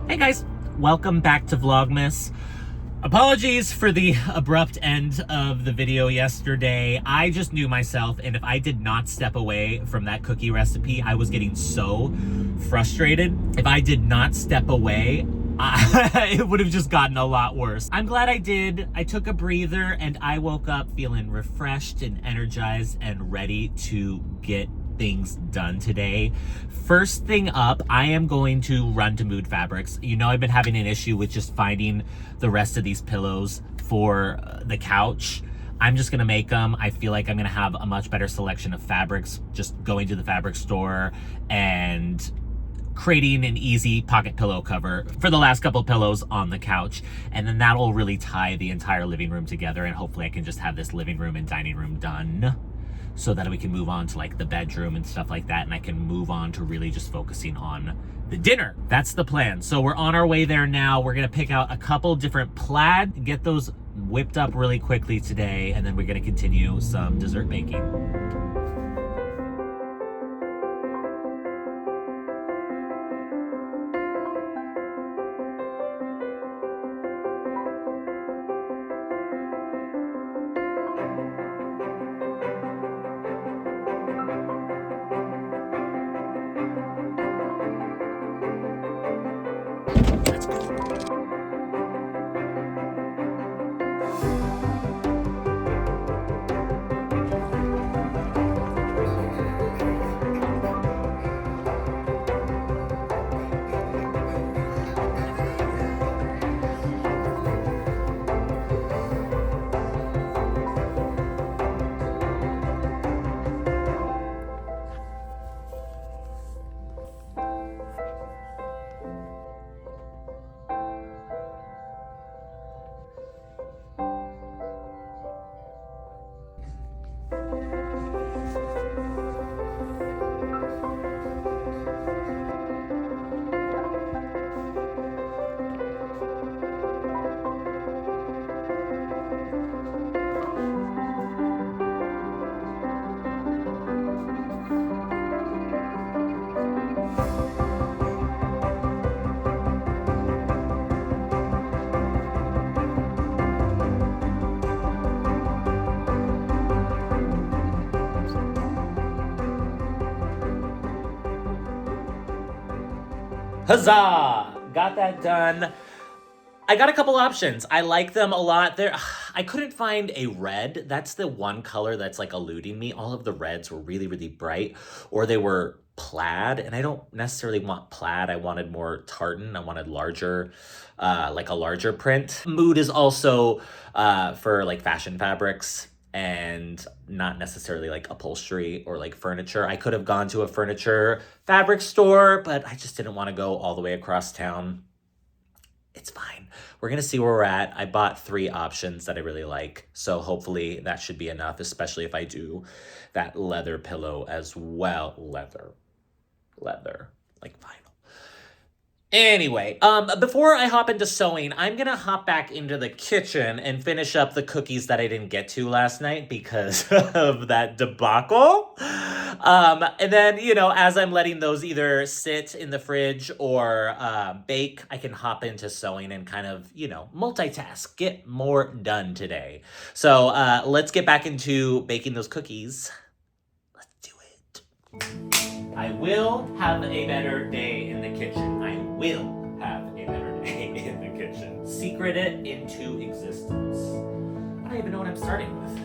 Hey guys, welcome back to Vlogmas. Apologies for the abrupt end of the video yesterday. I just knew myself, and if I did not step away from that cookie recipe, I was getting so frustrated. If I did not step away, it would have just gotten a lot worse. I'm glad I did. I took a breather and I woke up feeling refreshed and energized and ready to get things done today. First thing up, I am going to run to Mood Fabrics. You know, I've been having an issue with just finding the rest of these pillows for the couch. I'm just gonna make them. I feel like I'm gonna have a much better selection of fabrics, just going to the fabric store and creating an easy pocket pillow cover for the last couple pillows on the couch. And then that'll really tie the entire living room together, and hopefully I can just have this living room and dining room done, so that we can move on to like the bedroom and stuff like that, and I can move on to really just focusing on the dinner. That's the plan. So we're on our way there now. We're gonna pick out a couple different plaid, get those whipped up really quickly today, and then we're gonna continue some dessert baking. Huzzah! Got that done. I got a couple options. I like them a lot. I couldn't find a red. That's the one color that's like eluding me. All of the reds were really, really bright, or they were plaid, and I don't necessarily want plaid. I wanted more tartan. I wanted larger, like a larger print. Mood is also for like fashion fabrics and not necessarily like upholstery or like furniture. I could have gone to a furniture fabric store, but I just didn't want to go all the way across town. It's fine. We're gonna see where we're at. I bought 3 options that I really like, so hopefully that should be enough, especially if I do that leather pillow as well. Leather, like vinyl. Anyway, before I hop into sewing, I'm gonna hop back into the kitchen and finish up the cookies that I didn't get to last night because of that debacle. And then, you know, as I'm letting those either sit in the fridge or bake, I can hop into sewing and kind of, you know, multitask, get more done today. So let's get back into baking those cookies. Let's do it. I will have a better day in the kitchen. I will have a better day in the kitchen. Secret it into existence. I don't even know what I'm starting with.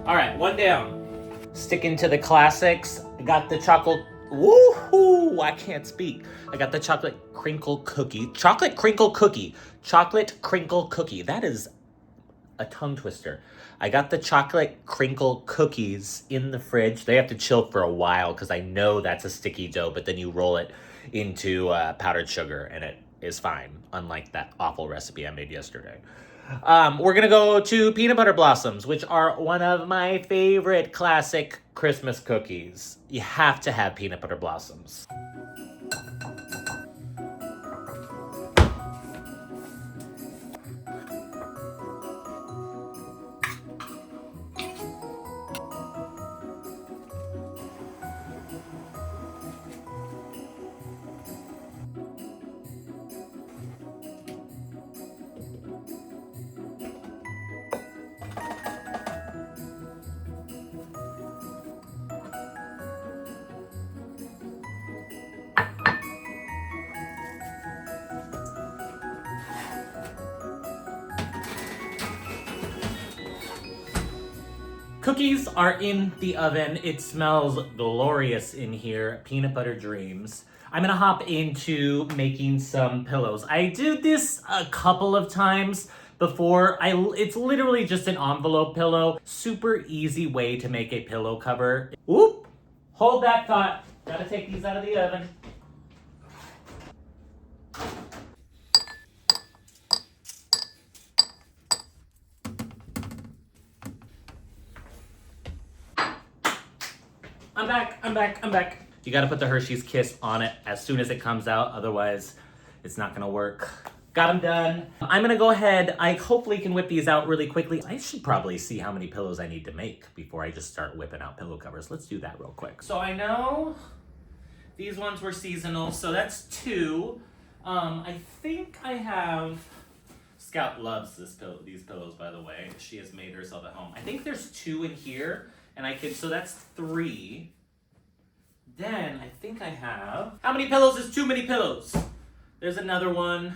All right, one down. Sticking to the classics. I got the chocolate, woohoo, I can't speak. I got the chocolate crinkle cookie. Chocolate crinkle cookie. That is a tongue twister. I got the chocolate crinkle cookies in the fridge. They have to chill for a while because I know that's a sticky dough, but then you roll it into powdered sugar and it is fine, unlike that awful recipe I made yesterday. We're gonna go to peanut butter blossoms, which are one of my favorite classic Christmas cookies. You have to have peanut butter blossoms. Cookies are in the oven. It smells glorious in here. Peanut butter dreams. I'm gonna hop into making some pillows. I did this a couple of times before. It's literally just an envelope pillow. Super easy way to make a pillow cover. Oop! Hold that thought. Gotta take these out of the oven. I'm back. You gotta put the Hershey's Kiss on it as soon as it comes out, otherwise it's not gonna work. Got them done. I'm gonna go ahead, I hopefully can whip these out really quickly. I should probably see how many pillows I need to make before I just start whipping out pillow covers. Let's do that real quick. So I know these ones were seasonal, so that's 2. I think I have, Scout loves these pillows, by the way. She has made herself at home. I think there's 2 in here, and so that's 3. Then I think I have, how many pillows is too many pillows? There's another one.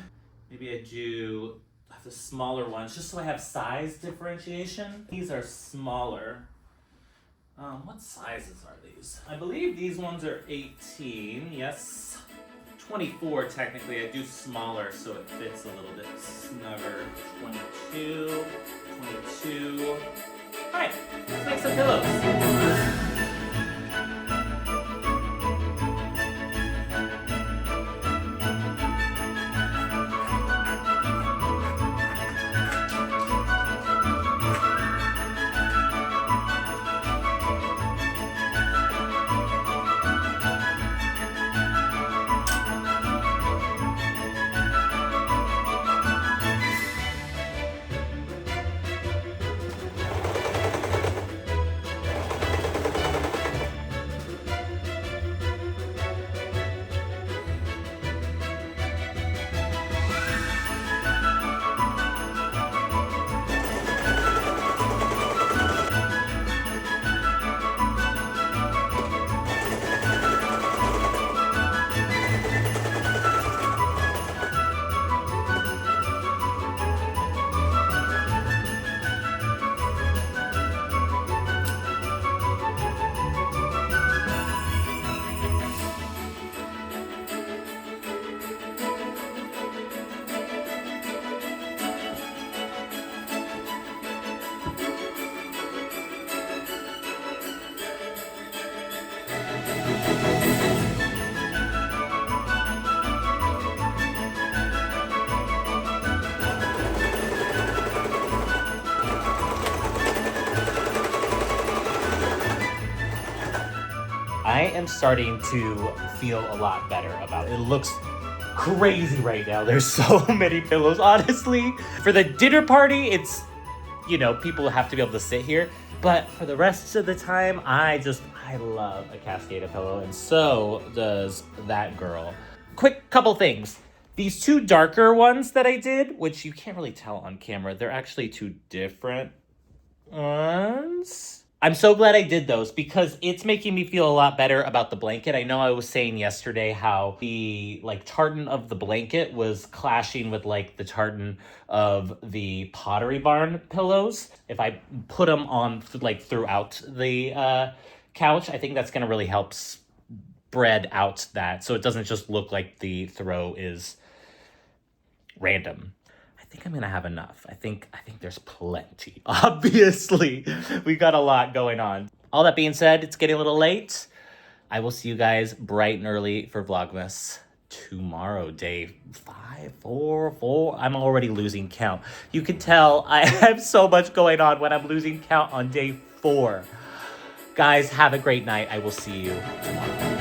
Maybe I do the smaller ones just so I have size differentiation. These are smaller. What sizes are these? I believe these ones are 18, yes. 24 technically, I do smaller so it fits a little bit snugger. 22, 22. All right, let's make some pillows. I am starting to feel a lot better about it. It looks crazy right now. There's so many pillows, honestly. For the dinner party, it's, people have to be able to sit here. But for the rest of the time, I love a Cascada pillow, and so does that girl. Quick couple things. These 2 darker ones that I did, which you can't really tell on camera, they're actually 2 different ones. I'm so glad I did those because it's making me feel a lot better about the blanket. I know I was saying yesterday how the tartan of the blanket was clashing with the tartan of the Pottery Barn pillows. If I put them on throughout the couch, I think that's gonna really help spread out that so it doesn't just look like the throw is random. I think I'm gonna have enough. I think there's plenty. Obviously, we got a lot going on. All that being said, it's getting a little late. I will see you guys bright and early for Vlogmas tomorrow, day 5, 4, 4. I'm already losing count. You can tell I have so much going on when I'm losing count on day 4. Guys, have a great night. I will see you tomorrow.